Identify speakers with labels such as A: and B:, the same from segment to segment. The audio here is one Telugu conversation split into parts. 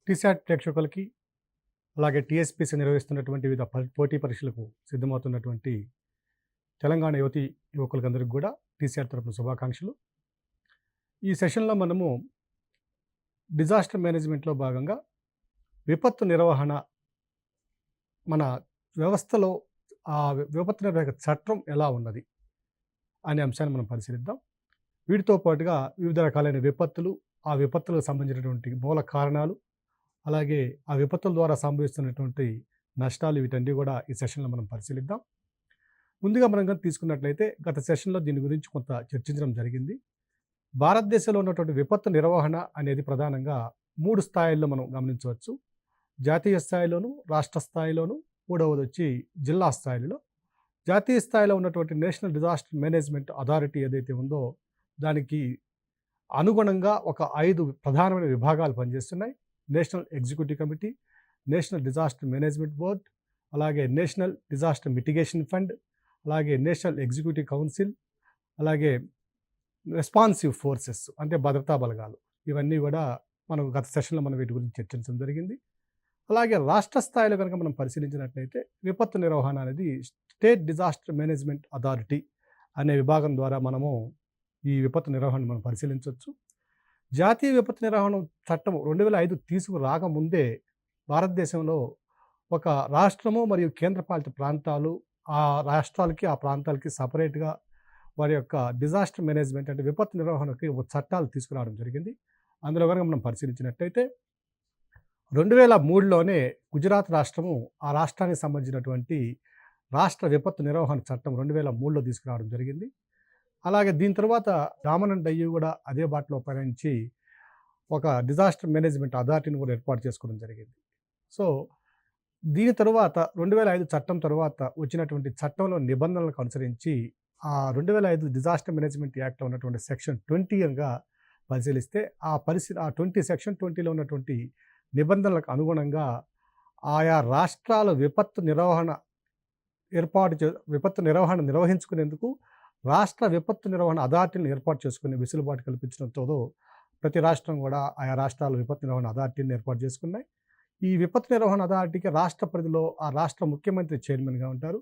A: టీశాట్ ప్రేక్షకులకి, అలాగే టీఎస్పీసీ నిర్వహిస్తున్నటువంటి వివిధ పోటీ పరీక్షలకు సిద్ధమవుతున్నటువంటి తెలంగాణ యువకులకందరికి కూడా టీశాట్ తరపున శుభాకాంక్షలు. ఈ సెషన్లో మనము డిజాస్టర్ మేనేజ్మెంట్లో భాగంగా విపత్తు నిర్వహణ మన వ్యవస్థలో ఆ విపత్తు నిర్వహణ చట్టం ఎలా ఉన్నది అనే అంశాన్ని మనం పరిశీలిద్దాం. వీటితో పాటుగా వివిధ రకాలైన విపత్తులు, ఆ విపత్తులకు సంబంధించినటువంటి మూల కారణాలు, అలాగే ఆ విపత్తుల ద్వారా సంభవిస్తున్నటువంటి నష్టాలు, వీటన్నీ కూడా ఈ సెషన్లో మనం పరిశీలిద్దాం. ముందుగా మనం కనుక తీసుకున్నట్లయితే గత సెషన్లో దీని గురించి కొంత చర్చించడం జరిగింది. భారతదేశంలో ఉన్నటువంటి విపత్తు నిర్వహణ అనేది ప్రధానంగా 3 స్థాయిల్లో మనం గమనించవచ్చు. జాతీయ స్థాయిలోను, రాష్ట్ర స్థాయిలోను, మూడవది వచ్చి జిల్లా స్థాయిలో. జాతీయ స్థాయిలో ఉన్నటువంటి నేషనల్ డిజాస్టర్ మేనేజ్మెంట్ అథారిటీ ఏదైతే ఉందో దానికి అనుగుణంగా ఒక 5 ప్రధానమైన విభాగాలు పనిచేస్తున్నాయి. National executive committee, national disaster management board, అలాగే నేషనల్ డిజాస్టర్ మిటిగేషన్ ఫండ్, అలాగే నేషనల్ ఎగ్జిక్యూటివ్ కౌన్సిల్, అలాగే రెస్పాన్సివ్ ఫోర్సెస్ అంటే భద్రతా బలగాలు. ఇవన్నీ కూడా మనం గత సెషన్లో మనం వీటి గురించి చర్చించడం జరిగింది. అలాగే రాష్ట్ర స్థాయిలో కనుక మనం పరిశీలించినట్లయితే విపత్తు నిర్వహణ అనేది స్టేట్ డిజాస్టర్ మేనేజ్మెంట్ అథారిటీ అనే విభాగం ద్వారా మనము ఈ విపత్తు నిర్వహణ మనం పరిశీలించవచ్చు. జాతీయ విపత్తు నిర్వహణ చట్టం 2005 తీసుకురాకముందే భారతదేశంలో ఒక రాష్ట్రము మరియు కేంద్రపాలిత ప్రాంతాలు, ఆ రాష్ట్రాలకి ఆ ప్రాంతాలకి సపరేట్గా వారి యొక్క డిజాస్టర్ మేనేజ్మెంట్ అంటే విపత్తు నిర్వహణకి ఒక చట్టాలు తీసుకురావడం జరిగింది. అందులో కనుక మనం పరిశీలించినట్టయితే 2003లోనే గుజరాత్ రాష్ట్రము ఆ రాష్ట్రానికి సంబంధించినటువంటి రాష్ట్ర విపత్తు నిర్వహణ చట్టం 2003లో తీసుకురావడం జరిగింది. అలాగే దీని తర్వాత డామన్ అండ్ డయ్యూ కూడా అదే బాటలో పయనించి ఒక డిజాస్టర్ మేనేజ్మెంట్ అథారిటీని కూడా ఏర్పాటు చేసుకోవడం జరిగింది. సో దీని తరువాత 2005 చట్టం తర్వాత వచ్చినటువంటి చట్టంలో నిబంధనలకు అనుసరించి ఆ 2005 డిజాస్టర్ మేనేజ్మెంట్ యాక్ట్లో ఉన్నటువంటి సెక్షన్ 20గా పరిశీలిస్తే ఆ 20 సెక్షన్ 20లో ఉన్నటువంటి నిబంధనలకు అనుగుణంగా ఆయా రాష్ట్రాల విపత్తు నిర్వహణ నిర్వహించుకునేందుకు రాష్ట్ర విపత్తు నిర్వహణ అథారిటీని ఏర్పాటు చేసుకునే వెసులుబాటు కల్పించడంతో ప్రతి రాష్ట్రం కూడా ఆయా రాష్ట్రాల విపత్తు నిర్వహణ అథారిటీని ఏర్పాటు చేసుకున్నాయి. ఈ విపత్తు నిర్వహణ అథారిటీకి రాష్ట్ర పరిధిలో ఆ రాష్ట్ర ముఖ్యమంత్రి చైర్మన్గా ఉంటారు.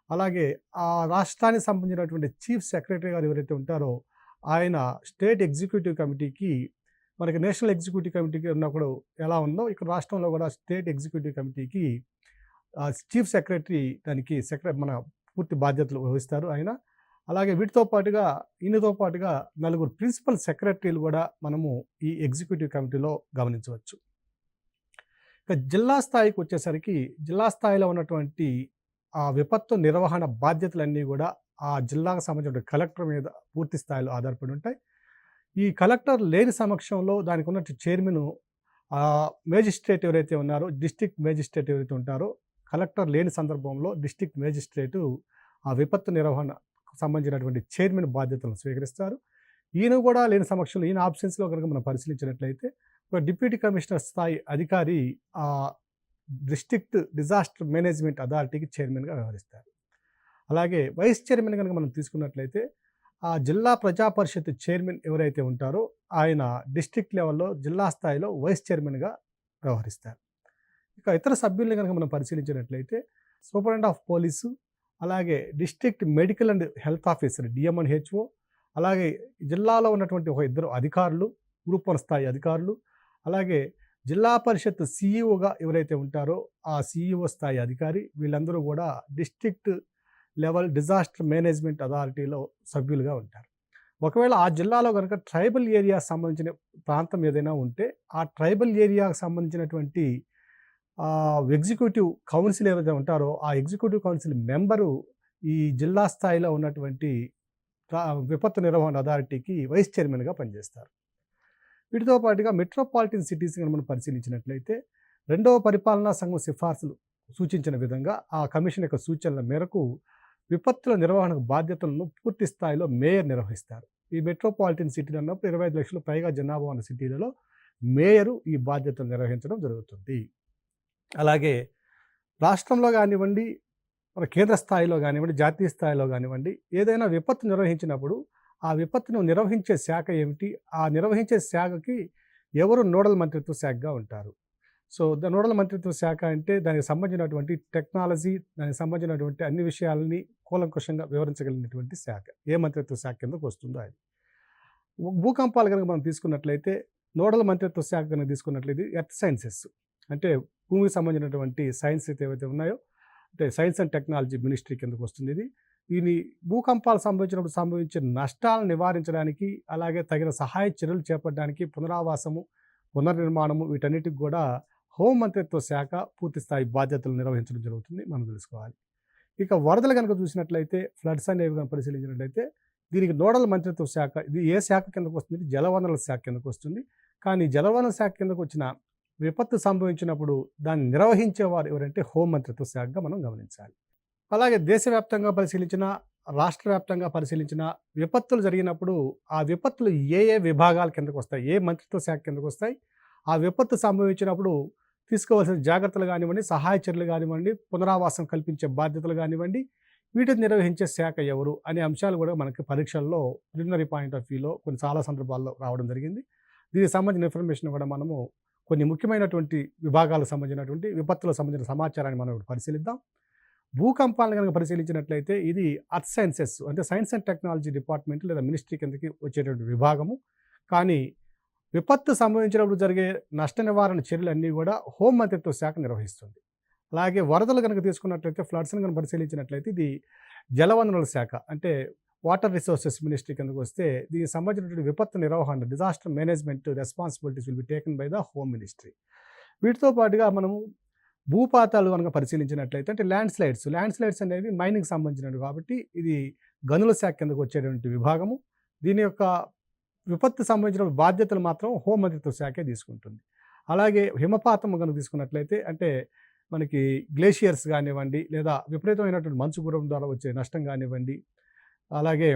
A: అలాగే ఆ రాష్ట్రానికి సంబంధించినటువంటి చీఫ్ సెక్రటరీ గారు ఎవరైతే ఉంటారో ఆయన స్టేట్ ఎగ్జిక్యూటివ్ కమిటీకి, మనకి నేషనల్ ఎగ్జిక్యూటివ్ కమిటీకి ఉన్నప్పుడు ఎలా ఉందో ఇక్కడ రాష్ట్రంలో కూడా స్టేట్ ఎగ్జిక్యూటివ్ కమిటీకి చీఫ్ సెక్రటరీ దానికి మన పూర్తి బాధ్యతలు వహిస్తారు ఆయన. అలాగే వీటితో పాటుగా ఈయనతో పాటుగా 4 ప్రిన్సిపల్ సెక్రటరీలు కూడా మనము ఈ ఎగ్జిక్యూటివ్ కమిటీలో గమనించవచ్చు. ఇక జిల్లా స్థాయికి వచ్చేసరికి జిల్లా స్థాయిలో ఉన్నటువంటి ఆ విపత్తు నిర్వహణ బాధ్యతలన్నీ కూడా ఆ జిల్లాకు సంబంధించిన కలెక్టర్ మీద పూర్తి స్థాయిలో ఆధారపడి ఉంటాయి. ఈ కలెక్టర్ లేని సమక్షంలో దానికి ఉన్న చైర్మన్ మేజిస్ట్రేట్ ఎవరైతే ఉన్నారో, డిస్ట్రిక్ట్ మేజిస్ట్రేట్ ఎవరైతే ఉంటారో, కలెక్టర్ లేని సందర్భంలో డిస్ట్రిక్ట్ మేజిస్ట్రేటు ఆ విపత్తు నిర్వహణ సంబంధించినటువంటి చైర్మన్ బాధ్యతలను స్వీకరిస్తారు. ఈయన కూడా లేని సమక్షంలో ఈయన ఆబ్సెన్స్లో కనుక మనం పరిశీలించినట్లయితే ఒక డిప్యూటీ కమిషనర్ స్థాయి అధికారి ఆ డిస్ట్రిక్ట్ డిజాస్టర్ మేనేజ్మెంట్ అథారిటీకి చైర్మన్గా వ్యవహరిస్తారు. అలాగే వైస్ చైర్మన్ కనుక మనం తీసుకున్నట్లయితే ఆ జిల్లా ప్రజా పరిషత్ చైర్మన్ ఎవరైతే ఉంటారో ఆయన డిస్ట్రిక్ట్ లెవెల్లో జిల్లా స్థాయిలో వైస్ చైర్మన్గా వ్యవహరిస్తారు. ఇక ఇతర సభ్యుల్ని కనుక మనం పరిశీలించినట్లయితే సూపరింటెండెంట్ ఆఫ్ పోలీసు, అలాగే district medical and health officer DM&HO, అలాగే జిల్లాలో ఉన్నటువంటి ఒక 2 అధికారులు, గ్రూప్ 1 స్థాయి అధికారులు, అలాగే జిల్లా పరిషత్ CEO ఎవరైతే ఉంటారో ఆ CEO స్థాయి అధికారి, వీళ్ళందరూ కూడా డిస్ట్రిక్ట్ లెవెల్ డిజాస్టర్ మేనేజ్మెంట్ అథారిటీలో సభ్యులుగా ఉంటారు. ఒకవేళ ఆ జిల్లాలో కనుక ట్రైబల్ ఏరియా సంబంధించిన ప్రాంతం ఏదైనా ఉంటే ఆ ట్రైబల్ ఏరియాకు సంబంధించినటువంటి ఎగ్జిక్యూటివ్ కౌన్సిల్ ఏవైతే ఉంటారో ఆ ఎగ్జిక్యూటివ్ కౌన్సిల్ మెంబరు ఈ జిల్లా స్థాయిలో ఉన్నటువంటి విపత్తు నిర్వహణ అథారిటీకి వైస్ చైర్మన్గా పనిచేస్తారు. వీటితో పాటుగా మెట్రోపాలిటన్ సిటీస్ మనం పరిశీలించినట్లయితే 2వ పరిపాలనా సంఘం సిఫార్సులు సూచించిన విధంగా ఆ కమిషన్ యొక్క సూచనల మేరకు విపత్తుల నిర్వహణకు బాధ్యతలను పూర్తి స్థాయిలో మేయర్ నిర్వహిస్తారు. ఈ మెట్రోపాలిటన్ సిటీలు అన్నప్పుడు 25 లక్షల పైగా జనాభా ఉన్న సిటీలలో మేయరు ఈ బాధ్యతలు నిర్వహించడం జరుగుతుంది. అలాగే రాష్ట్రంలో కానివ్వండి, మన కేంద్ర స్థాయిలో కానివ్వండి, జాతీయ స్థాయిలో కానివ్వండి, ఏదైనా విపత్తు నిర్వహించినప్పుడు ఆ విపత్తును నిర్వహించే శాఖ ఏమిటి, ఆ నిర్వహించే శాఖకి ఎవరు నోడల్ మంత్రిత్వ శాఖగా ఉంటారు. సో నోడల్ మంత్రిత్వ శాఖ అంటే దానికి సంబంధించినటువంటి టెక్నాలజీ, దానికి సంబంధించినటువంటి అన్ని విషయాలని కూలంకషంగా వివరించగలిగినటువంటి శాఖ. ఏ మంత్రిత్వ శాఖ కిందకు వస్తుందో అది. భూకంపాలు కనుక మనం తీసుకున్నట్లయితే నోడల్ మంత్రిత్వ శాఖ కనుక తీసుకున్నట్లయితే ఎర్త్ సైన్సెస్, అంటే భూమికి సంబంధించినటువంటి సైన్స్ ఏవైతే ఉన్నాయో, అంటే సైన్స్ అండ్ టెక్నాలజీ మినిస్ట్రీ కిందకు వస్తుంది ఇది. దీని భూకంపాలు సంభవించినప్పుడు సంభవించే నష్టాలను నివారించడానికి, అలాగే తగిన సహాయ చర్యలు చేపట్టడానికి, పునరావాసము, పునర్నిర్మాణము, వీటన్నిటికి కూడా హోం మంత్రిత్వ శాఖ పూర్తి స్థాయి బాధ్యతలు నిర్వహించడం జరుగుతుంది, మనం తెలుసుకోవాలి. ఇక వరదలు కనుక చూసినట్లయితే, ఫ్లడ్స్ అనేవి కనుక పరిశీలించినట్లయితే, దీనికి నోడల్ మంత్రిత్వ శాఖ, ఇది ఏ శాఖ కిందకు వస్తుంది? జలవనరుల శాఖ కిందకు వస్తుంది. కానీ జలవనరుల శాఖ కిందకు వచ్చిన విపత్తు సంభవించినప్పుడు దాన్ని నిర్వహించేవారు ఎవరంటే హోం మంత్రిత్వ శాఖగా మనం గమనించాలి. అలాగే దేశవ్యాప్తంగా పరిశీలించిన, రాష్ట్ర వ్యాప్తంగా పరిశీలించిన విపత్తులు జరిగినప్పుడు ఆ విపత్తులు ఏ ఏ విభాగాల కిందకు వస్తాయి, ఏ మంత్రిత్వ శాఖ కిందకు వస్తాయి, ఆ విపత్తు సంభవించినప్పుడు తీసుకోవాల్సిన జాగ్రత్తలు కానివ్వండి, సహాయ చర్యలు కానివ్వండి, పునరావాసం కల్పించే బాధ్యతలు కానివ్వండి, వీటిని నిర్వహించే శాఖ ఎవరు అనే అంశాలు కూడా మనకి పరీక్షల్లో ప్రిలిమినరీ పాయింట్ ఆఫ్ వ్యూలో కొన్ని చాలా సందర్భాల్లో రావడం జరిగింది. దీనికి సంబంధించిన ఇన్ఫర్మేషన్ కూడా మనము కొన్ని ముఖ్యమైనటువంటి విభాగాలకు సంబంధించినటువంటి విపత్తులకు సంబంధించిన సమాచారాన్ని మనం ఇప్పుడు పరిశీలిద్దాం. భూకంపాలను కనుక పరిశీలించినట్లయితే ఇది అర్త్ సైన్సెస్, అంటే సైన్స్ అండ్ టెక్నాలజీ డిపార్ట్మెంట్ లేదా మినిస్ట్రీ కిందకి వచ్చేటువంటి విభాగము. కానీ విపత్తు సంభవించినప్పుడు జరిగే నష్ట నివారణ చర్యలన్నీ కూడా హోం మంత్రిత్వ శాఖ నిర్వహిస్తుంది. అలాగే వరదలు కనుక తీసుకున్నట్లయితే, ఫ్లడ్స్ని కనుక పరిశీలించినట్లయితే ఇది జలవనరుల శాఖ, అంటే వాటర్ రిసోర్సెస్ మినిస్ట్రీ కిందకు వస్తే, దీనికి సంబంధించినటువంటి విపత్తు నిర్వహణ, disaster management responsibilities will be taken by the home ministry. వీటితో పాటుగా మనము భూపాతాలు కనుక పరిశీలించినట్లయితే, అంటే ల్యాండ్ స్లైడ్స్ అనేవి మైనింగ్ సంబంధించినవి కాబట్టి ఇది గనుల శాఖ కిందకు వచ్చేటువంటి విభాగము. దీని యొక్క విపత్తు సంబంధించిన బాధ్యతలు మాత్రం హోం మంత్రిత్వ శాఖే తీసుకుంటుంది. అలాగే హిమపాతం కనుక తీసుకున్నట్లయితే, అంటే మనకి గ్లేషియర్స్ కానివ్వండి, లేదా విపరీతమైనటువంటి మంచు కురవడం ద్వారా వచ్చే నష్టం కానివ్వండి, అలాగే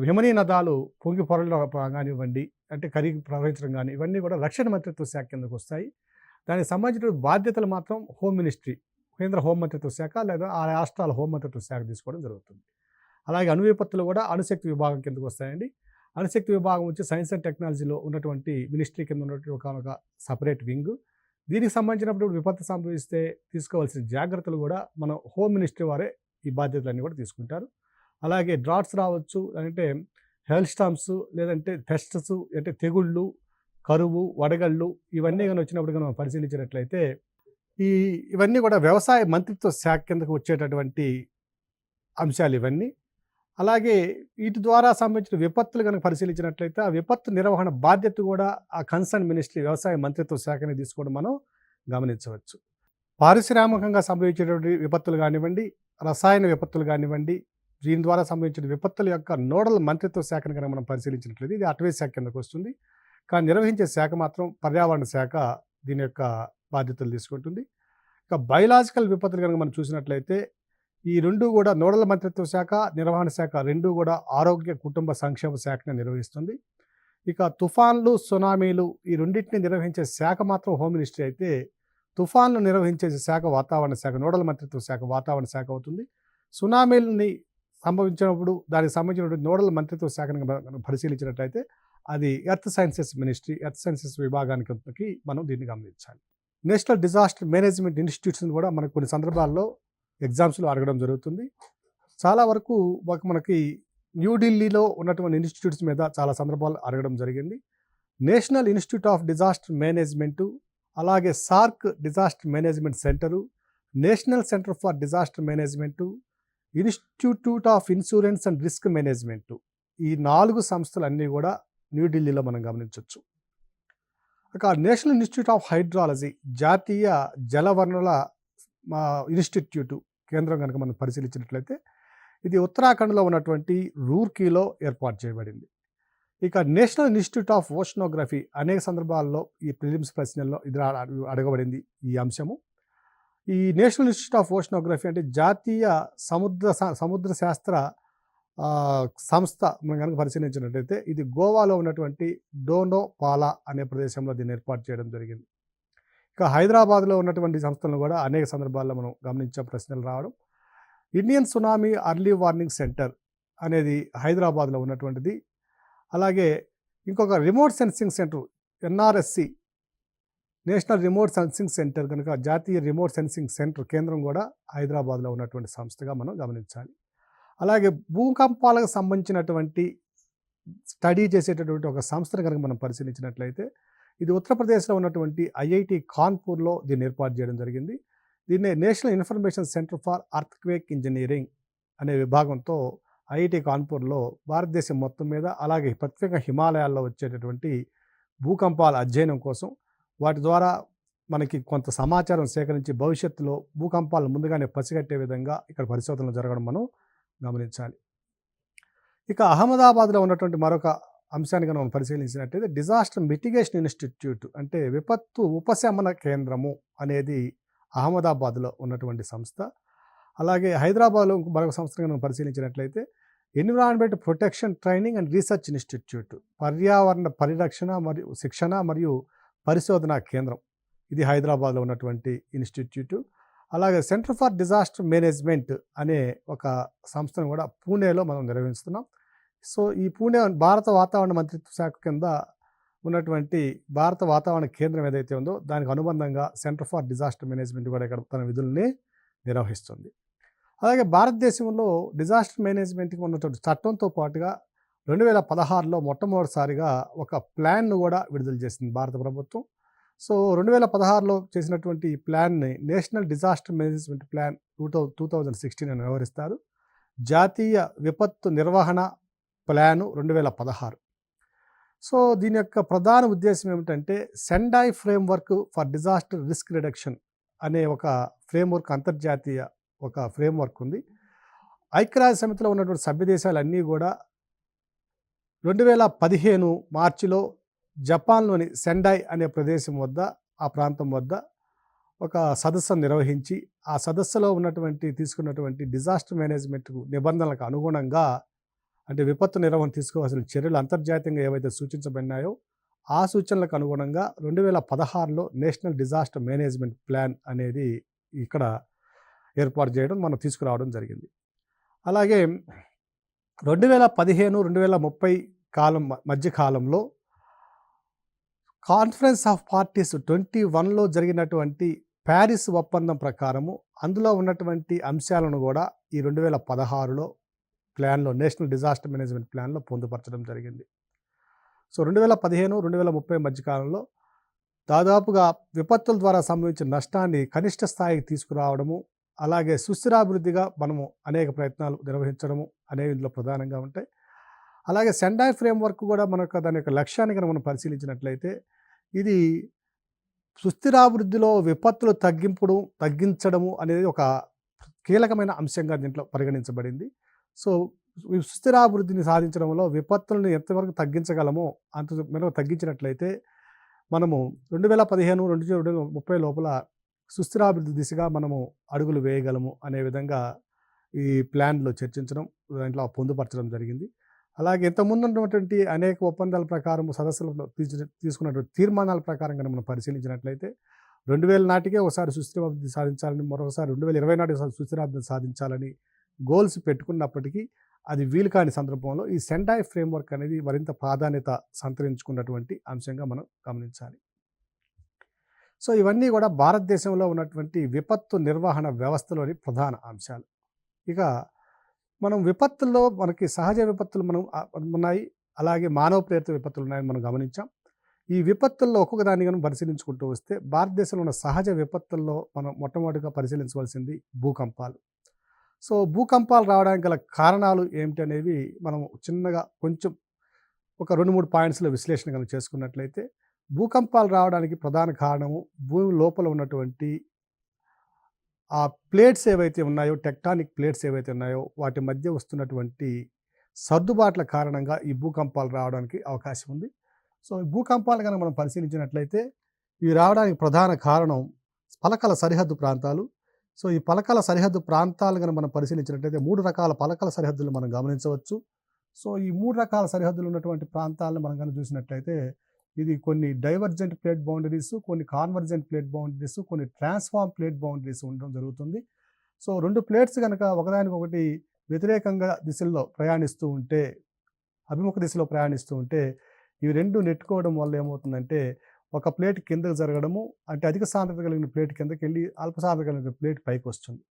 A: హిమనీ నదాలు పొంగి పొరలు కానివ్వండి, అంటే కరిగి ప్రవహించడం కానీ, ఇవన్నీ కూడా రక్షణ మంత్రిత్వ శాఖ కిందకు వస్తాయి. దానికి సంబంధించిన బాధ్యతలు మాత్రం హోమ్ మినిస్ట్రీ, కేంద్ర హోం మంత్రిత్వ శాఖ లేదా ఆ రాష్ట్రాల హోం మంత్రిత్వ శాఖ తీసుకోవడం జరుగుతుంది. అలాగే అణు విపత్తులు కూడా అణుశక్తి విభాగం కిందకు వస్తాయండి. అణుశక్తి విభాగం వచ్చి సైన్స్ అండ్ టెక్నాలజీలో ఉన్నటువంటి మినిస్ట్రీ కింద ఉన్నటువంటి ఒక సపరేట్ వింగ్. దీనికి సంబంధించినప్పుడు విపత్తు సంభవిస్తే తీసుకోవాల్సిన జాగ్రత్తలు కూడా మన హోమ్ మినిస్ట్రీ వారే ఈ బాధ్యతలన్నీ కూడా తీసుకుంటారు. అలాగే డ్రాట్స్ రావచ్చు, అంటే హెయిల్ స్టామ్స్, లేదంటే పెస్ట్స్, అంటే తెగుళ్ళు, కరువు, వడగళ్ళు, ఇవన్నీ కానీ వచ్చినప్పుడు కానీ మనం పరిశీలించినట్లయితే ఇవన్నీ కూడా వ్యవసాయ మంత్రిత్వ శాఖ కిందకు వచ్చేటటువంటి అంశాలు ఇవన్నీ. అలాగే వీటి ద్వారా సంబంధించిన విపత్తులు కనుక పరిశీలించినట్లయితే ఆ విపత్తు నిర్వహణ బాధ్యత కూడా ఆ కన్సర్న్ మినిస్ట్రీ, వ్యవసాయ మంత్రిత్వ శాఖని తీసుకోవడం మనం గమనించవచ్చు. పారిశ్రామికంగా సంభవించేటువంటి విపత్తులు కానివ్వండి, రసాయన విపత్తులు కానివ్వండి, దీని ద్వారా సంభవించిన విపత్తుల యొక్క నోడల్ మంత్రిత్వ శాఖను కనుక మనం పరిశీలించినట్లయితే ఇది అటవీ శాఖ కిందకు వస్తుంది. కానీ నిర్వహించే శాఖ మాత్రం పర్యావరణ శాఖ దీని యొక్క బాధ్యతలు తీసుకుంటుంది. ఇక బయలాజికల్ విపత్తులు కనుక మనం చూసినట్లయితే ఈ రెండు కూడా నోడల్ మంత్రిత్వ శాఖ, నిర్వహణ శాఖ రెండు కూడా ఆరోగ్య కుటుంబ సంక్షేమ శాఖను నిర్వహిస్తుంది. ఇక తుఫాన్లు, సునామీలు, ఈ రెండింటిని నిర్వహించే శాఖ మాత్రం హోమ్ మినిస్ట్రీ అయితే, తుఫాన్లు నిర్వహించే శాఖ వాతావరణ శాఖ, నోడల్ మంత్రిత్వ శాఖ వాతావరణ శాఖ అవుతుంది. సునామీలని సంభవించినప్పుడు దానికి సంబంధించినటువంటి నోడల్ మంత్రిత్వ శాఖను పరిశీలించినట్లయితే అది earth sciences ministry, earth sciences విభాగానికి మనం దీన్ని గమనించాలి. నేషనల్ డిజాస్టర్ మేనేజ్మెంట్ ఇన్స్టిట్యూట్స్ని కూడా మనకు కొన్ని సందర్భాల్లో ఎగ్జామ్స్లో అడగడం జరుగుతుంది. చాలా వరకు మనకి న్యూఢిల్లీలో ఉన్నటువంటి ఇన్స్టిట్యూట్స్ మీద చాలా సందర్భాలు అడగడం జరిగింది. National institute of disaster management, అలాగే SAARC disaster management centre, national centre for disaster management, institute of insurance and risk management, ఈ 4 సంస్థలన్నీ కూడా న్యూఢిల్లీలో మనం గమనించవచ్చు. ఇక నేషనల్ ఇన్స్టిట్యూట్ ఆఫ్ హైడ్రాలజీ, జాతీయ జలవనరుల ఇన్స్టిట్యూటు కేంద్రం కనుక మనం పరిశీలించినట్లయితే ఇది ఉత్తరాఖండ్లో ఉన్నటువంటి రూర్కీలో ఏర్పాటు చేయబడింది. ఇక నేషనల్ ఇన్స్టిట్యూట్ ఆఫ్ ఓషనోగ్రఫీ అనేక సందర్భాల్లో ఈ ప్రిలిమ్స్ ప్రశ్నల్లో ఇది అడగబడింది ఈ అంశము. ఈ నేషనల్ ఇన్స్టిట్యూట్ ఆఫ్ ఓషనోగ్రఫీ అంటే జాతీయ సముద్ర శాస్త్ర సంస్థ మనం కనుక పరిశీలించినట్లయితే ఇది గోవాలో ఉన్నటువంటి డోనోపాలా అనే ప్రదేశంలో దీన్ని ఏర్పాటు చేయడం జరిగింది. ఇక హైదరాబాద్లో ఉన్నటువంటి సంస్థలను కూడా అనేక సందర్భాల్లో మనం గమనించే ప్రశ్నలు రావడం. Indian tsunami early warning centre అనేది హైదరాబాద్లో ఉన్నటువంటిది. అలాగే ఇంకొక remote sensing centre NRSC national remote sensing centre కనుక జాతీయ రిమోట్ సెన్సింగ్ సెంటర్ కేంద్రం కూడా హైదరాబాద్లో ఉన్నటువంటి సంస్థగా మనం గమనించాలి. అలాగే భూకంపాలకు సంబంధించినటువంటి స్టడీ చేసేటటువంటి ఒక సంస్థను కనుక మనం పరిశీలించినట్లయితే ఇది ఉత్తరప్రదేశ్లో ఉన్నటువంటి ఐఐటి కాన్పూర్లో దీన్ని ఏర్పాటు చేయడం జరిగింది. దీన్నే national information centre for earthquake engineering అనే విభాగంతో ఐఐటి కాన్పూర్లో భారతదేశం మొత్తం మీద అలాగే ప్రత్యేక హిమాలయాల్లో వచ్చేటటువంటి భూకంపాల అధ్యయనం కోసం వాటి ద్వారా మనకి కొంత సమాచారం సేకరించి భవిష్యత్తులో భూకంపాలు ముందుగానే పసిగట్టే విధంగా ఇక్కడ పరిశోధనలు జరగడం మనం గమనించాలి. ఇక అహ్మదాబాద్లో ఉన్నటువంటి మరొక అంశాన్ని కనుక మనం పరిశీలించినట్టయితే డిజాస్టర్ మిటిగేషన్ ఇన్స్టిట్యూట్ అంటే విపత్తు ఉపశమన కేంద్రము అనేది అహ్మదాబాద్లో ఉన్నటువంటి సంస్థ. అలాగే హైదరాబాద్లో మరొక సంస్థను మనం పరిశీలించినట్లయితే environment protection training and research institute పర్యావరణ పరిరక్షణ మరియు శిక్షణ మరియు పరిశోధనా కేంద్రం ఇది హైదరాబాద్లో ఉన్నటువంటి ఇన్స్టిట్యూట్. అలాగే సెంటర్ ఫర్ డిజాస్టర్ మేనేజ్మెంట్ అనే ఒక సంస్థను కూడా పూణేలో మనం నిర్వహిస్తున్నాం. సో ఈ పూణే భారత వాతావరణ మంత్రిత్వ శాఖ కింద ఉన్నటువంటి భారత వాతావరణ కేంద్రం ఏదైతే ఉందో దానికి అనుబంధంగా సెంటర్ ఫర్ డిజాస్టర్ మేనేజ్మెంట్ కూడా ఇక్కడ తన విధుల్ని నిర్వహిస్తుంది. అలాగే భారతదేశంలో డిజాస్టర్ మేనేజ్మెంట్కి ఉన్నటువంటి చట్టంతో పాటుగా 2016లో మొట్టమొదటిసారిగా ఒక ప్లాన్ను కూడా విడుదల చేసింది భారత ప్రభుత్వం. సో 2016లో చేసినటువంటి ఈ ప్లాన్ని నేషనల్ డిజాస్టర్ మేనేజ్మెంట్ ప్లాన్ 2016 అని వ్యవహరిస్తారు. జాతీయ విపత్తు నిర్వహణ ప్లాను 2016. సో దీని యొక్క ప్రధాన ఉద్దేశం ఏమిటంటే Sendai framework for disaster risk reduction అనే ఒక ఫ్రేమ్వర్క్ అంతర్జాతీయ ఒక ఫ్రేమ్వర్క్ ఉంది. ఐక్యరాజ్య సమితిలో ఉన్నటువంటి సభ్య దేశాలన్నీ కూడా 2015 మార్చిలో జపాన్లోని సెండాయ్ అనే ప్రదేశం వద్ద ఆ ప్రాంతం వద్ద ఒక సదస్సును నిర్వహించి ఆ సదస్సులో తీసుకున్నటువంటి డిజాస్టర్ మేనేజ్మెంట్ నిబంధనలకు అనుగుణంగా అంటే విపత్తు నిర్వహణ తీసుకోవాల్సిన చర్యలు అంతర్జాతీయంగా ఏవైతే సూచించబడినాయో ఆ సూచనలకు అనుగుణంగా 2016లో నేషనల్ డిజాస్టర్ మేనేజ్మెంట్ ప్లాన్ అనేది ఇక్కడ ఏర్పాటు చేయడం మనం తీసుకురావడం జరిగింది. అలాగే 2015-2030 కాలం మధ్య కాలంలో కాన్ఫరెన్స్ ఆఫ్ పార్టీస్ 21లో జరిగినటువంటి ప్యారిస్ ఒప్పందం ప్రకారము అందులో ఉన్నటువంటి అంశాలను కూడా ఈ 2016లో ప్లాన్లో నేషనల్ డిజాస్టర్ మేనేజ్మెంట్ ప్లాన్లో పొందుపరచడం జరిగింది. సో 2015-2030 మధ్యకాలంలో దాదాపుగా విపత్తుల ద్వారా సంభవించిన నష్టాన్ని కనిష్ట స్థాయికి తీసుకురావడము అలాగే సుస్థిరాభివృద్ధిగా మనము అనేక ప్రయత్నాలు నిర్వహించడము అనేవి ఇందులో ప్రధానంగా ఉంటాయి. అలాగే సెండాయ్ ఫ్రేమ్వర్క్ కూడా మనకు దాని యొక్క లక్ష్యాన్ని కనుక మనం పరిశీలించినట్లయితే ఇది సుస్థిరాభివృద్ధిలో విపత్తులు తగ్గించడము అనేది ఒక కీలకమైన అంశంగా దీంట్లో పరిగణించబడింది. సో సుస్థిరాభివృద్ధిని సాధించడంలో విపత్తులను ఎంతవరకు తగ్గించగలమో అంత మేరకు తగ్గించినట్లయితే మనము 2015-2030 లోపల సుస్థిరాభివృద్ధి దిశగా మనము అడుగులు వేయగలము అనే విధంగా ఈ ప్లాన్లో చర్చించడం దాంట్లో పొందుపరచడం జరిగింది. అలాగే ఇంతకుముందు ఉన్నటువంటి అనేక ఒప్పందాల ప్రకారం సదస్సులలో తీసుకున్నటువంటి తీర్మానాల ప్రకారం కనుక మనం పరిశీలించినట్లయితే 2000 నాటికే ఒకసారి సుస్థిరాభివృద్ధి సాధించాలని మరొకసారి 2020 నాటికి సుస్థిరాభివృద్ధి సాధించాలని గోల్స్ పెట్టుకున్నప్పటికీ అది వీలు కాని సందర్భంలో ఈ సెండాయ్ ఫ్రేమ్వర్క్ అనేది మరింత ప్రాధాన్యత సంతరించుకున్నటువంటి అంశంగా మనం గమనించాలి. సో ఇవన్నీ కూడా భారతదేశంలో ఉన్నటువంటి విపత్తు నిర్వహణ వ్యవస్థలోని ప్రధాన అంశాలు. ఇక మనం విపత్తుల్లో మనకి సహజ విపత్తులు ఉన్నాయి, అలాగే మానవ ప్రేరిత విపత్తులు ఉన్నాయని మనం గమనించాం. ఈ విపత్తుల్లో ఒక్కొక్క దాన్ని మనం పరిశీలించుకుంటూ వస్తే భారతదేశంలో ఉన్న సహజ విపత్తుల్లో మనం మొట్టమొదటిగా పరిశీలించవలసింది భూకంపాలు. సో భూకంపాలు రావడానికి గల కారణాలు ఏమిటి అనేవి మనం చిన్నగా కొంచెం ఒక 2-3 పాయింట్స్లో విశ్లేషణ కనుక చేసుకున్నట్లయితే భూకంపాలు రావడానికి ప్రధాన కారణము భూమి లోపల ఉన్నటువంటి ఆ ప్లేట్స్ ఏవైతే ఉన్నాయో టెక్టానిక్ ప్లేట్స్ ఏవైతే ఉన్నాయో వాటి మధ్య వస్తున్నటువంటి సర్దుబాట్ల కారణంగా ఈ భూకంపాలు రావడానికి అవకాశం ఉంది. సో ఈ భూకంపాలు కనుక మనం పరిశీలించినట్లయితే ఇవి రావడానికి ప్రధాన కారణం పలకల సరిహద్దు ప్రాంతాలు. సో ఈ పలకల సరిహద్దు ప్రాంతాలు కనుక మనం పరిశీలించినట్లయితే 3 రకాల పలకల సరిహద్దులు మనం గమనించవచ్చు. సో ఈ 3 రకాల సరిహద్దులు ఉన్నటువంటి ప్రాంతాలను మనం కనుక చూసినట్లయితే ఇది కొన్ని డైవర్జెంట్ ప్లేట్ బౌండరీస్, కొన్ని కాన్వర్జెంట్ ప్లేట్ బౌండరీస్, కొన్ని ట్రాన్స్ఫార్మ్ ప్లేట్ బౌండరీస్ ఉండడం జరుగుతుంది. సో 2 ప్లేట్స్ కనుక ఒకదానికొకటి వ్యతిరేకంగా దిశల్లో ప్రయాణిస్తూ ఉంటే అభిముఖ దిశలో ప్రయాణిస్తూ ఉంటే ఇవి 2 నెట్టుకోవడం వల్ల ఏమవుతుందంటే ఒక ప్లేట్ కిందకి జరగడము, అంటే అధిక సాంద్రత కలిగిన ప్లేట్ కిందకెళ్ళి అల్ప సాంద్రత కలిగిన ప్లేట్ పైకొస్తుంది.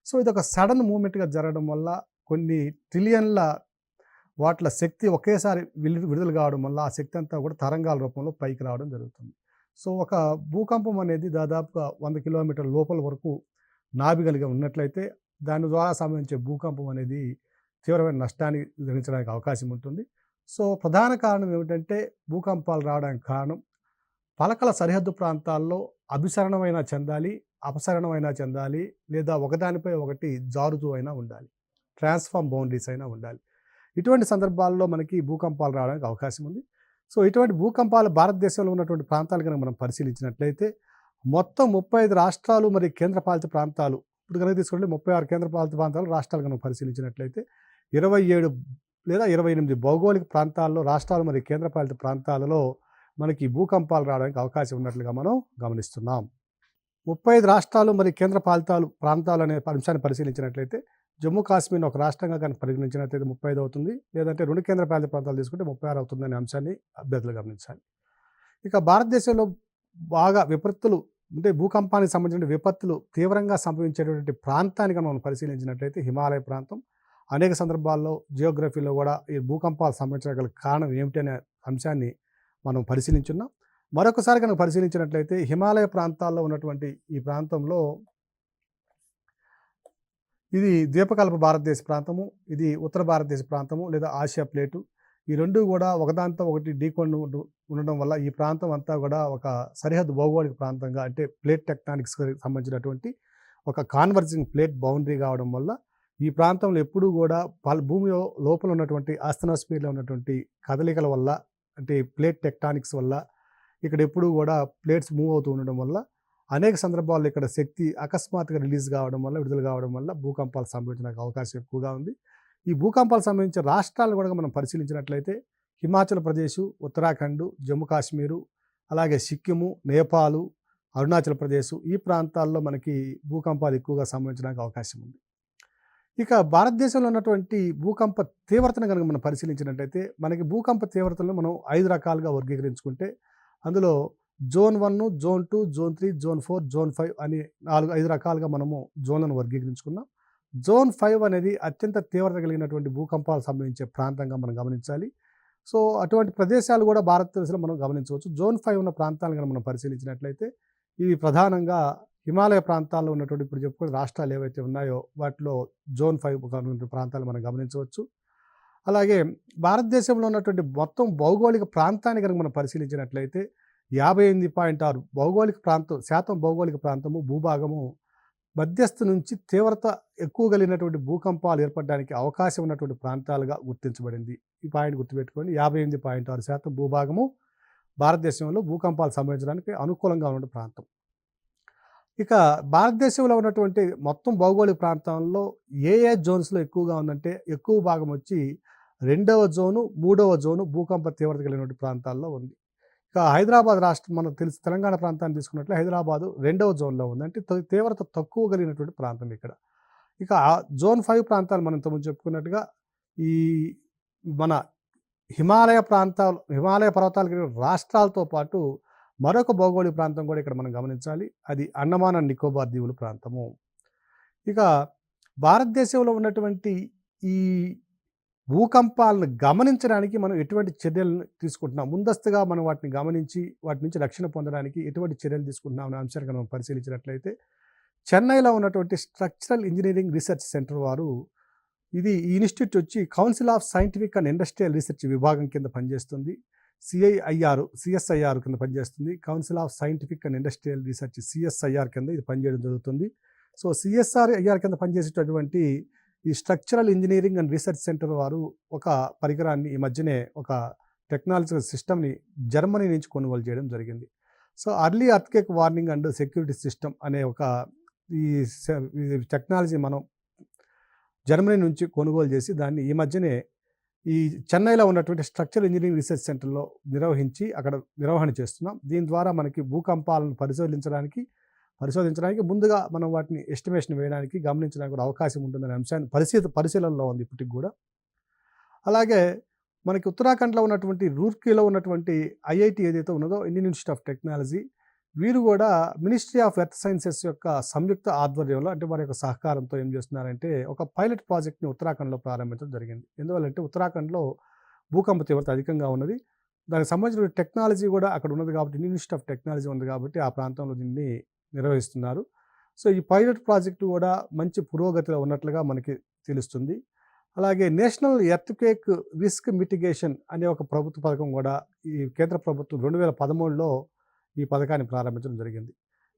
A: సో, ఇదొక సడన్ మూవ్‌మెంట్‌గా జరగడం వల్ల కొన్ని ట్రిలియన్‌ల వాట్ల శక్తి ఒకేసారి విడుదల కావడం వల్ల ఆ శక్తి అంతా కూడా తరంగాల రూపంలో పైకి రావడం జరుగుతుంది. సో, ఒక భూకంపం అనేది దాదాపుగా 100 కిలోమీటర్ల లోపల వరకు నాభి కలిగి ఉన్నట్లయితే దాని ద్వారా సంభవించే భూకంపం అనేది తీవ్రమైన నష్టాన్ని కలిగించడానికి అవకాశం ఉంటుంది. సో, ప్రధాన కారణం ఏమిటంటే భూకంపాలు రావడానికి కారణం పలకల సరిహద్దు ప్రాంతాల్లో అభిసరణమైనా చెందాలి, అపసరణమైనా చెందాలి, లేదా ఒకదానిపై ఒకటి జారుతూ అయినా ఉండాలి. ట్రాన్స్‌ఫార్మ్ బౌండరీస్ అయినా ఉండాలి. ఇటువంటి సందర్భాల్లో మనకి భూకంపాలు రావడానికి అవకాశం ఉంది. సో, ఇటువంటి భూకంపాలు భారతదేశంలో ఉన్నటువంటి ప్రాంతాలు కనుక మనం పరిశీలించినట్లయితే మొత్తం 35 రాష్ట్రాలు మరియు కేంద్రపాలిత ప్రాంతాలు, ఇప్పుడు కనుక తీసుకుంటే 36 కేంద్రపాలిత ప్రాంతాలు రాష్ట్రాలు కనుక పరిశీలించినట్లయితే 27 లేదా 28 భౌగోళిక ప్రాంతాల్లో రాష్ట్రాలు మరియు కేంద్రపాలిత ప్రాంతాలలో మనకి భూకంపాలు రావడానికి అవకాశం ఉన్నట్లుగా మనం గమనిస్తున్నాం. 35 రాష్ట్రాలు మరియు ప్రాంతాలు అనే అంశాన్ని పరిశీలించినట్లయితే జమ్మూ కాశ్మీర్‌ని ఒక రాష్ట్రంగా కనుక పరిగణించినట్లయితే 35 అవుతుంది. లేదంటే 2 కేంద్రపాలిత ప్రాంతాలు తీసుకుంటే 36 అవుతుందనే అంశాన్ని అభ్యర్థులు గమనించాలి. ఇక భారతదేశంలో బాగా విపత్తులు అంటే భూకంపానికి సంబంధించిన విపత్తులు తీవ్రంగా సంభవించేటువంటి ప్రాంతాన్ని కనుక మనం పరిశీలించినట్లయితే హిమాలయ ప్రాంతం. అనేక సందర్భాల్లో జియోగ్రఫీలో కూడా ఈ భూకంపాలు సంభవించగల కారణం ఏమిటనే అంశాన్ని మనం పరిశీలించున్నాం. మరొకసారి కనుక పరిశీలించినట్లయితే హిమాలయ ప్రాంతాల్లో ఉన్నటువంటి ఈ ప్రాంతంలో ఇది ద్వీపకల్ప భారతదేశ ప్రాంతము, ఇది ఉత్తర భారతదేశ ప్రాంతము లేదా ఆసియా ప్లేటు. ఈ రెండు కూడా ఒకదానితో ఒకటి ఢీకొని ఉండడం వల్ల ఈ ప్రాంతం అంతా కూడా ఒక సరిహద్దు భౌగోళిక ప్రాంతంగా, అంటే ప్లేట్ టెక్టానిక్స్‌కి సంబంధించినటువంటి ఒక కాన్వర్జింగ్ ప్లేట్ బౌండరీ కావడం వల్ల ఈ ప్రాంతంలో ఎప్పుడూ కూడా భూమి లోపల ఉన్నటువంటి ఆస్తనోస్ఫియర్‌లో ఉన్నటువంటి కదలికల వల్ల, అంటే ప్లేట్ టెక్టానిక్స్ వల్ల ఇక్కడ ఎప్పుడూ కూడా ప్లేట్స్ మూవ్ అవుతూ ఉండడం వల్ల అనేక సందర్భాల్లో ఇక్కడ శక్తి అకస్మాత్తుగా రిలీజ్ కావడం వల్ల, విడుదల కావడం వల్ల భూకంపాలు సంభవించడానికి అవకాశం ఎక్కువగా ఉంది. ఈ భూకంపాలు సంబంధించిన రాష్ట్రాలను కూడా మనం పరిశీలించినట్లయితే హిమాచల్ ప్రదేశ్, ఉత్తరాఖండ్, జమ్మూ కాశ్మీరు, అలాగే సిక్కిము, నేపాలు, అరుణాచల్ ప్రదేశ్, ఈ ప్రాంతాల్లో మనకి భూకంపాలు ఎక్కువగా సంభవించడానికి అవకాశం ఉంది. ఇక భారతదేశంలో ఉన్నటువంటి భూకంప తీవ్రతను కనుక మనం పరిశీలించినట్లయితే మనకి భూకంప తీవ్రతలను మనం 5 రకాలుగా వర్గీకరించుకుంటే అందులో zone 1, zone 2, zone 3, zone 4, zone 5 అని 5 రకాలుగా మనము జోన్లను వర్గీకరించుకున్నాం. జోన్ 5 అనేది అత్యంత తీవ్రత కలిగినటువంటి భూకంపాలు సంభవించే ప్రాంతంగా మనం గమనించాలి. సో, అటువంటి ప్రదేశాలు కూడా భారతదేశంలో మనం గమనించవచ్చు. జోన్ 5 ఉన్న ప్రాంతాలను కనుక మనం పరిశీలించినట్లయితే ఇవి ప్రధానంగా హిమాలయ ప్రాంతాల్లో ఉన్నటువంటి ఇప్పుడు చెప్పుకునే రాష్ట్రాలు ఏవైతే ఉన్నాయో వాటిలో జోన్ 5 ప్రాంతాలు మనం గమనించవచ్చు. అలాగే భారతదేశంలో ఉన్నటువంటి మొత్తం భౌగోళిక ప్రాంతాన్ని కనుక మనం పరిశీలించినట్లయితే 58.6 భౌగోళిక ప్రాంతము భూభాగము మధ్యస్థ నుంచి తీవ్రత ఎక్కువ కలిగినటువంటి భూకంపాలు ఏర్పడడానికి అవకాశం ఉన్నటువంటి ప్రాంతాలుగా గుర్తించబడింది. ఈ పాయింట్ గుర్తుపెట్టుకోండి. 58.6% భూభాగము భారతదేశంలో భూకంపాలు సంభవించడానికి అనుకూలంగా ఉన్న ప్రాంతం. ఇక భారతదేశంలో ఉన్నటువంటి మొత్తం భౌగోళిక ప్రాంతాల్లో ఏ జోన్స్‌లో ఎక్కువగా ఉందంటే ఎక్కువ భాగం వచ్చి 2వ జోను, 3వ జోను భూకంప తీవ్రత కలిగినటువంటి ప్రాంతాల్లో ఉంది. ఇక హైదరాబాద్ రాష్ట్రం, మనం తెలుసు తెలంగాణ ప్రాంతాన్ని తీసుకున్నట్లయితే హైదరాబాదు 2వ జోన్‌లో ఉంది. అంటే తీవ్రత తక్కువ కలిగినటువంటి ప్రాంతం ఇక్కడ. ఇక జోన్ 5 ప్రాంతాలు మనం ఇంతకుముందు చెప్పుకున్నట్టుగా ఈ మన హిమాలయ పర్వతాలు కలిగిన రాష్ట్రాలతో పాటు మరొక భౌగోళిక ప్రాంతం కూడా ఇక్కడ మనం గమనించాలి. అది అండమాన్ అండ్ నికోబార్ దీవుల ప్రాంతము. ఇక భారతదేశంలో ఉన్నటువంటి ఈ భూకంపాలను గమనించడానికి మనం ఎటువంటి చర్యలను తీసుకుంటున్నాం, ముందస్తుగా మనం వాటిని గమనించి వాటి నుంచి రక్షణ పొందడానికి ఎటువంటి చర్యలు తీసుకుంటున్నాం అనే అంశాన్ని మనం పరిశీలించినట్లయితే చెన్నైలో ఉన్నటువంటి స్ట్రక్చరల్ ఇంజనీరింగ్ రీసెర్చ్ సెంటర్ వారు, ఈ ఇన్స్టిట్యూట్ వచ్చి council of scientific and industrial research విభాగం కింద పనిచేస్తుంది. సిఎస్ఐఆర్ కింద పనిచేస్తుంది. Council of scientific and industrial research CSIR కింద ఇది పనిచేయడం జరుగుతుంది. సో, సిఎస్ఐఆర్ కింద పనిచేసేటటువంటి ఈ structural engineering and research centre వారు ఒక పరికరాన్ని ఈ మధ్యనే, ఒక టెక్నాలజికల్ సిస్టమ్ని జర్మనీ నుంచి కొనుగోలు చేయడం జరిగింది. So, early earthquake warning and security system అనే ఒక ఈ టెక్నాలజీ మనం జర్మనీ నుంచి కొనుగోలు చేసి దాన్ని ఈ మధ్యనే ఈ చెన్నైలో ఉన్నటువంటి స్ట్రక్చరల్ ఇంజనీరింగ్ రీసెర్చ్ సెంటర్లో నిర్వహించి అక్కడ నిర్వహణ చేస్తున్నాం. దీని ద్వారా మనకి భూకంపాలను పరిశోధించడానికి ముందుగా మనం వాటిని ఎస్టిమేషన్ వేయడానికి, గమనించడానికి కూడా అవకాశం ఉంటుందనే అంశాన్ని పరిశీలనలో ఉంది ఇప్పటికి కూడా. అలాగే మనకి ఉత్తరాఖండ్‌లో ఉన్నటువంటి రూర్కీలో ఉన్నటువంటి ఐఐటీ ఏదైతే ఉన్నదో ఇండియన్ ఇన్‌స్టిట్యూట్ ఆఫ్ టెక్నాలజీ వీరు గూడా మినిస్ట్రీ ఆఫ్ ఎర్త్ సైన్సెస్ యొక్క సంయుక్త ఆధ్వర్యంలో అంటే వారి యొక్క సహకారంతో ఏం చేస్తున్నారంటే ఒక పైలట్ ప్రాజెక్ట్‌ని ఉత్తరాఖండ్‌లో ప్రారంభించడం జరిగింది. ఎందువల్లంటే ఉత్తరాఖండ్‌లో భూకంప తీవ్రత అధికంగా ఉన్నది. దానికి సంబంధించిన టెక్నాలజీ గూడా అక్కడ ఉన్నది కాబట్టి ఇండియన్ ఇన్‌స్టిట్యూట్ ఆఫ్ టెక్నాలజీ ఉంది కాబట్టి ఆ ప్రాంతంలో దీన్ని నిర్వహిస్తున్నారు. సో, ఈ పైలట్ ప్రాజెక్ట్ గూడా మంచి పురోగతిలో ఉన్నట్లుగా మనకి తెలుస్తుంది. అలాగే నేషనల్ ఎర్త్‌క్వేక్ రిస్క్ మిటిగేషన్ అనే ఒక ప్రభుత్వ పథకం గూడా ఈ కేంద్ర ప్రభుత్వం 2013లో ఈ పథకాన్ని ప్రారంభించడం జరిగింది.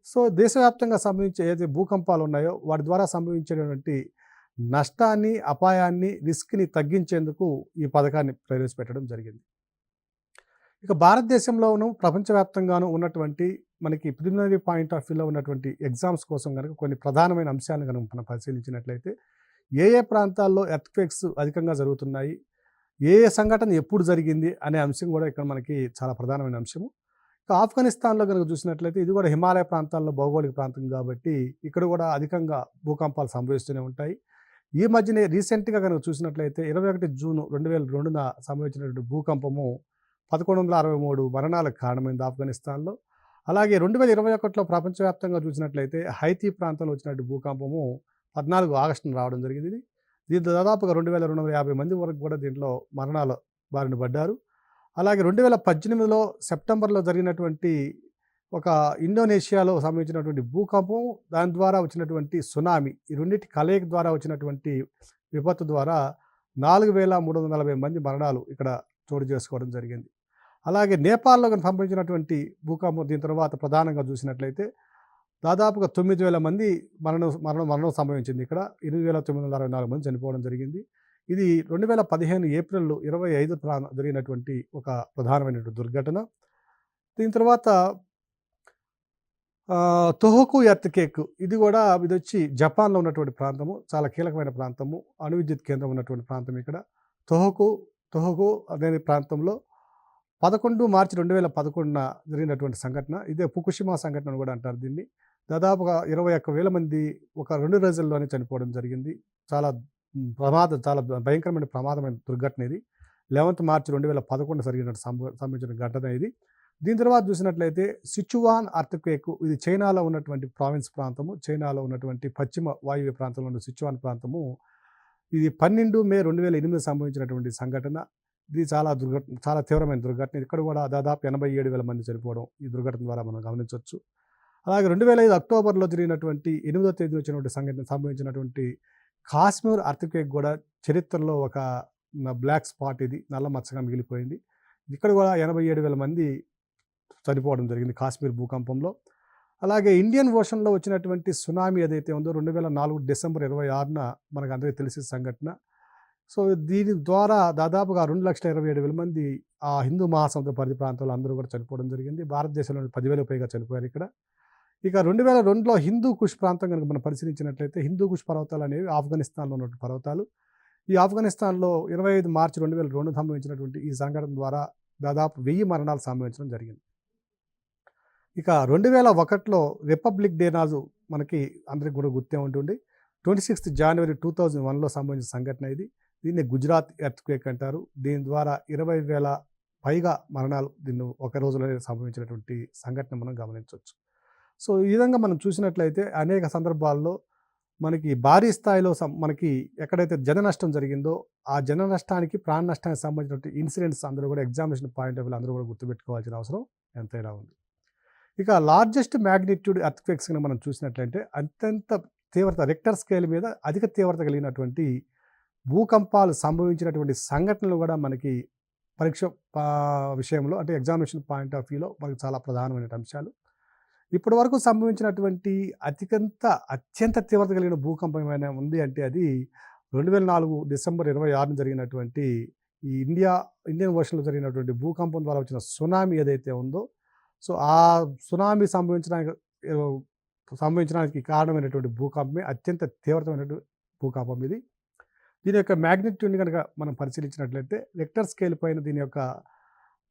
A: సో, దేశవ్యాప్తంగా సంభవించే ఏదైతే భూకంపాలు ఉన్నాయో వాటి ద్వారా సంభవించేటటువంటి నష్టాన్ని, అపాయాన్ని, రిస్క్‌ని తగ్గించేందుకు ఈ పథకాన్ని ప్రవేశపెట్టడం జరిగింది. ఇక భారతదేశంలోను, ప్రపంచవ్యాప్తంగాను ఉన్నటువంటి మనకి ప్రిలిమినరీ పాయింట్ ఆఫ్ వ్యూలో ఉన్నటువంటి ఎగ్జామ్స్ కోసం గనుక కొన్ని ప్రధానమైన అంశాలను గనుక మనం పరిశీలించినట్లయితే ఏ ఏ ప్రాంతాల్లో ఎర్త్‌క్వేక్స్ అధికంగా జరుగుతున్నాయి, ఏ ఏ సంఘటన ఎప్పుడు జరిగింది అనే అంశం కూడా ఇక్కడ మనకి చాలా ప్రధానమైన అంశము. ఇక ఆఫ్ఘనిస్తాన్‌లో గనుక చూసినట్లయితే ఇది కూడా హిమాలయ ప్రాంతాల్లో భౌగోళిక ప్రాంతం కాబట్టి ఇక్కడ కూడా అధికంగా భూకంపాలు సంభవిస్తూనే ఉంటాయి. ఈ మధ్యనే రీసెంట్‌గా గనుక చూసినట్లయితే 21 జూన్ 2002న సంభవించినటువంటి భూకంపము 1163 మరణాలకు కారణమైంది ఆఫ్ఘనిస్తాన్‌లో. అలాగే 2021లో ప్రపంచవ్యాప్తంగా చూసినట్లయితే హైతీ ప్రాంతంలో వచ్చినటువంటి భూకంపము 14 ఆగస్టున రావడం జరిగింది. దీంతో దాదాపుగా 2250 మంది వరకు కూడా దీంట్లో మరణాల బారిన పడ్డారు. అలాగే 2018లో సెప్టెంబర్లో జరిగినటువంటి ఒక ఇండోనేషియాలో సంభవించినటువంటి భూకంపం, దాని ద్వారా వచ్చినటువంటి సునామీ, ఈ రెండిటి కలయిక ద్వారా వచ్చినటువంటి విపత్తు ద్వారా 4340 మంది మరణాలు ఇక్కడ చోటు చేసుకోవడం జరిగింది. అలాగే నేపాల్‌లో గనుక సంభవించినటువంటి భూకంపం దీని తర్వాత ప్రధానంగా చూసినట్లయితే దాదాపుగా 9000 మంది మరణం సంభవించింది ఇక్కడ. 8964 మంది చనిపోవడం జరిగింది. ఇది 2015 ఏప్రిల్ 25 జరిగినటువంటి ఒక ప్రధానమైనటువంటి దుర్ఘటన. దీని తర్వాత తొహోకు ఎర్త్‌క్వేక్ ఇది ఇదొచ్చి జపాన్‌లో ఉన్నటువంటి ప్రాంతము. చాలా కీలకమైన ప్రాంతము. అణు విద్యుత్ కేంద్రం ఉన్నటువంటి ప్రాంతం ఇక్కడ. తొహోకు అనే ప్రాంతంలో 11 మార్చి 2011న జరిగినటువంటి సంఘటన. ఇదే ఫుకుషిమా సంఘటన అని కూడా అంటారు దీన్ని. దాదాపుగా 21,000 మంది ఒక 2 రోజుల్లోనే చనిపోవడం జరిగింది. చాలా చాలా భయంకరమైన ప్రమాదమైన దుర్ఘటన ఇది. 11th మార్చి 2011 సంభవించిన ఘటన ఇది. దీని తర్వాత చూసినట్లయితే సిచువాన్ ఎర్త్‌క్వేక్ ఇది చైనాలో ఉన్నటువంటి ప్రావిన్స్ ప్రాంతము. చైనాలో ఉన్నటువంటి పశ్చిమ వాయువ్య ప్రాంతంలో ఉన్న సిచువాన్ ప్రాంతము. ఇది 12 మే 2008 సంభవించినటువంటి సంఘటన. ఇది చాలా తీవ్రమైన దుర్ఘటన. ఇక్కడ కూడా దాదాపు 87,000 మంది చనిపోవడం ఈ దుర్ఘటన ద్వారా మనం గమనించవచ్చు. అలాగే 2005 అక్టోబర్లో జరిగినటువంటి 8వ తేదీ వచ్చినటువంటి సంభవించినటువంటి కాశ్మీర్ ఎర్త్‌క్వేక్ కూడా చరిత్రలో ఒక బ్లాక్ స్పాట్, ఇది నల్ల మచ్చగా మిగిలిపోయింది. ఇక్కడ కూడా 87,000 మంది చనిపోవడం జరిగింది కాశ్మీర్ భూకంపంలో. అలాగే ఇండియన్ ఓషన్లో వచ్చినటువంటి సునామీ ఏదైతే ఉందో 2004 డిసెంబర్ 26న మనకు అందరికీ తెలిసిన సంఘటన. సో, దీని ద్వారా దాదాపుగా 2,27,000 మంది ఆ హిందూ మహాసముద్ర పరిధి ప్రాంతాల్లో అందరూ కూడా చనిపోవడం జరిగింది. భారతదేశంలోని 10,000 పైగా చనిపోయారు ఇక్కడ. ఇక 2002లో హిందూ కుష్ ప్రాంతం కనుక మనం పరిశీలించినట్లయితే హిందూ కుష్ పర్వతాలు అనేవి ఆఫ్ఘనిస్తాన్‌లో ఉన్నటువంటి పర్వతాలు. ఈ ఆఫ్ఘనిస్తాన్‌లో 25 మార్చి 2002 సంభవించినటువంటి ఈ సంఘటన ద్వారా దాదాపు 1000 మరణాలు సంభవించడం జరిగింది. ఇక 2001లో రిపబ్లిక్ డే నాడు మనకి అందరికి కూడా గుర్తే ఉంటుంది. 26 జనవరి 2001లో సంభవించిన సంఘటన ఇది. దీన్ని గుజరాత్ ఎర్త్‌క్వేక్ అంటారు. దీని ద్వారా 20,000 పైగా మరణాలు దీన్ని ఒక రోజులోనే సంభవించినటువంటి సంఘటన మనం గమనించవచ్చు. సో, ఈ విధంగా మనం చూసినట్లయితే అనేక సందర్భాల్లో మనకి భారీ స్థాయిలో మనకి ఎక్కడైతే జన నష్టం జరిగిందో ఆ జన నష్టానికి, ప్రాణ నష్టానికి సంబంధించినటువంటి ఇన్సిడెంట్స్ అందరూ కూడా ఎగ్జామినేషన్ పాయింట్ ఆఫ్ వ్యూలో అందరూ కూడా గుర్తుపెట్టుకోవాల్సిన అవసరం ఎంతైనా ఉంది. ఇక లార్జెస్ట్ మ్యాగ్నిట్యూడ్ ఎర్త్‌క్వేక్స్‌ని మనం చూసినట్లయితే అత్యంత తీవ్రత రిక్టర్ స్కేల్ మీద అధిక తీవ్రత కలిగినటువంటి భూకంపాలు సంభవించినటువంటి సంఘటనలు కూడా మనకి పరీక్ష విషయంలో అంటే ఎగ్జామినేషన్ పాయింట్ ఆఫ్ వ్యూలో మనకి చాలా ప్రధానమైన అంశాలు. ఇప్పటి వరకు సంభవించినటువంటి అత్యంత తీవ్రత కలిగిన భూకంపం ఏమైనా ఉంది అంటే అది 2004 డిసెంబర్ 26న జరిగినటువంటి ఈ ఇండియన్ ఓషన్లో జరిగినటువంటి భూకంపం ద్వారా వచ్చిన సునామీ ఏదైతే ఉందో, సో ఆ సునామీ సంభవించడానికి కారణమైనటువంటి భూకంపమే అత్యంత తీవ్రతమైనటువంటి భూకంపం ఇది. దీని యొక్క మ్యాగ్నిట్యూడ్ని కనుక మనం పరిశీలించినట్లయితే రిక్టర్ స్కేల్ పైన దీని యొక్క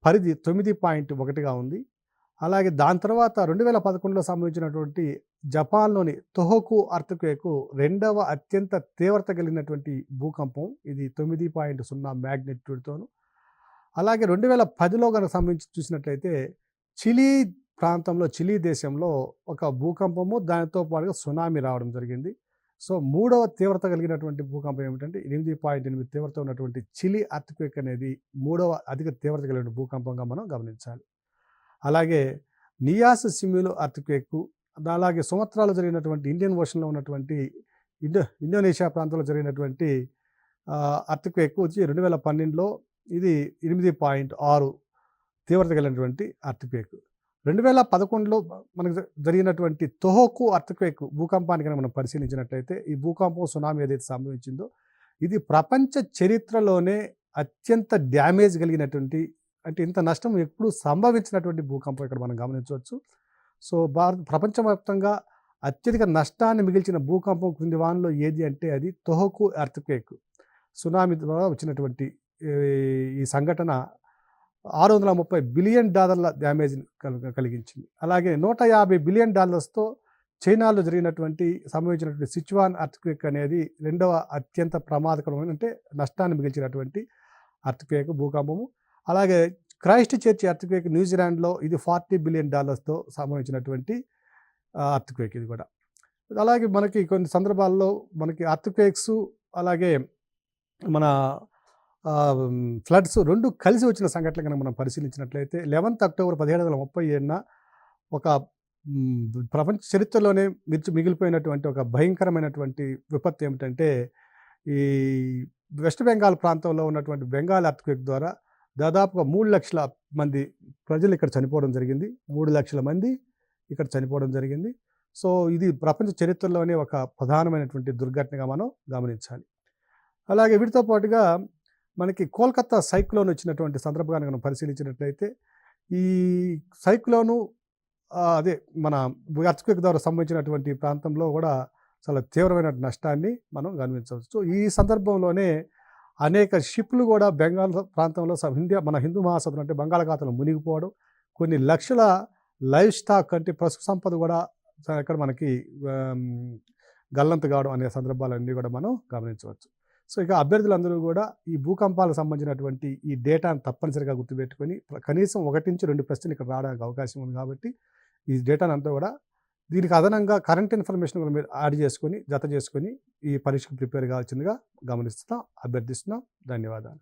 A: పరిధి 9.1గా ఉంది. అలాగే దాని తర్వాత 2011లో సంభవించినటువంటి జపాన్లోని తొహోకు ఎర్త్‌క్వేక్ రెండవ అత్యంత తీవ్రత కలిగినటువంటి భూకంపం. ఇది 9.0 మ్యాగ్నిట్యూడ్తోను. అలాగే 2010లో గనక సంబంధించి చూసినట్లయితే చిలీ ప్రాంతంలో, చిలీ దేశంలో ఒక భూకంపము, దానితో పాటుగా సునామీ రావడం జరిగింది. సో, మూడవ తీవ్రత కలిగినటువంటి భూకంపం ఏమిటంటే 8.8 తీవ్రత ఉన్నటువంటి చిలీ ఎర్త్‌క్వేక్ అనేది మూడవ అధిక తీవ్రత కలిగిన భూకంపంగా మనం గమనించాలి. అలాగే నియాస్ సిమ్యులు ఎర్త్‌క్వేకు, అలాగే సుమత్రాలో జరిగినటువంటి ఇండియన్ ఓషన్‌లో ఉన్నటువంటి ఇండోనేషియా ప్రాంతంలో జరిగినటువంటి ఎర్త్‌క్వేక్ వచ్చి 2012లో ఇది 8.6 తీవ్రత కలిగినటువంటి ఎర్త్‌క్వేక్. 2011లో మనకు జరిగినటువంటి తొహోకు ఎర్త్‌క్వేక్ భూకంపాన్ని కనుక మనం పరిశీలించినట్లయితే, ఈ భూకంపం, సునామీ ఏదైతే సంభవించిందో ఇది ప్రపంచ చరిత్రలోనే అత్యంత డ్యామేజ్ కలిగినటువంటి, అంటే ఇంత నష్టం ఎప్పుడూ సంభవించినటువంటి భూకంపం ఇక్కడ మనం గమనించవచ్చు. సో, ప్రపంచవ్యాప్తంగా అత్యధిక నష్టాన్ని మిగిల్చిన భూకంపం క్రింది వానిలో ఏది అంటే అది తొహోకు ఎర్త్‌క్వేక్. సునామీ ద్వారా వచ్చినటువంటి ఈ సంఘటన $630 బిలియన్ డ్యామేజ్‌ని కలిగించింది. అలాగే $150 బిలియన్ చైనాలో సంభవించినటువంటి సిచ్యువాన్ ఎర్త్‌క్వేక్ అనేది రెండవ అత్యంత ప్రమాదకరమైన, అంటే నష్టాన్ని మిగిల్చినటువంటి ఎర్త్‌క్వేక్ భూకంపము. అలాగే క్రైస్ట్ చర్చ్ ఎర్త్‌క్వేక్ న్యూజిలాండ్లో ఇది $40 బిలియన్ సంభవించినటువంటి ఎర్త్‌క్వేక్ ఇది కూడా. అలాగే మనకి కొన్ని సందర్భాల్లో మనకి ఎర్త్‌క్వేక్స్, అలాగే మన ఫ్లడ్స్ 2 కలిసి వచ్చిన సంఘటనలు కనుక మనం పరిశీలించినట్లయితే 11 అక్టోబర్ 1737న ఒక ప్రపంచ చరిత్రలోనే మిగిలిపోయినటువంటి ఒక భయంకరమైనటువంటి విపత్తు ఏమిటంటే, ఈ వెస్ట్ బెంగాల్ ప్రాంతంలో ఉన్నటువంటి బెంగాల్ ఎర్త్‌క్వేక్ ద్వారా దాదాపుగా 3 లక్షల మంది ప్రజలు ఇక్కడ చనిపోవడం జరిగింది. 3 లక్షల మంది ఇక్కడ చనిపోవడం జరిగింది. సో, ఇది ప్రపంచ చరిత్రలోనే ఒక ప్రధానమైనటువంటి దుర్ఘటనగా మనం గమనించాలి. అలాగే వీటితో పాటుగా మనకి కోల్కతా సైక్లోన్ వచ్చినటువంటి సందర్భాన్ని మనం పరిశీలించినట్లయితే, ఈ సైక్లోను అదే మన ఎర్త్‌క్వేక్ ద్వారా సంభవించినటువంటి ప్రాంతంలో కూడా చాలా తీవ్రమైన నష్టాన్ని మనం గమనించవచ్చు. సో, ఈ సందర్భంలోనే అనేక షిప్లు కూడా బెంగాల్ ప్రాంతంలో మన హిందూ మహాసముద్రం అంటే బంగాళాఖాతంలో మునిగిపోవడం, కొన్ని లక్షల లైవ్ స్టాక్ అంటే పశు సంపద కూడా ఇక్కడ మనకి గల్లంతు కావడం అనే సందర్భాలన్నీ కూడా మనం గమనించవచ్చు. సో, ఇక అభ్యర్థులందరూ కూడా ఈ భూకంపాలకు సంబంధించినటువంటి ఈ డేటాను తప్పనిసరిగా గుర్తుపెట్టుకొని కనీసం 1-2 ప్రశ్నలు ఇక్కడ రావడానికి అవకాశం ఉంది కాబట్టి, ఈ డేటాను అంతా కూడా దీనికి అదనంగా కరెంట్ ఇన్ఫర్మేషన్ కూడా మీరు యాడ్ చేసుకొని, జత చేసుకొని ఈ పరీక్షకు ప్రిపేర్ కావాల్సిందిగా అభ్యర్థిస్తున్నాం. ధన్యవాదాలు.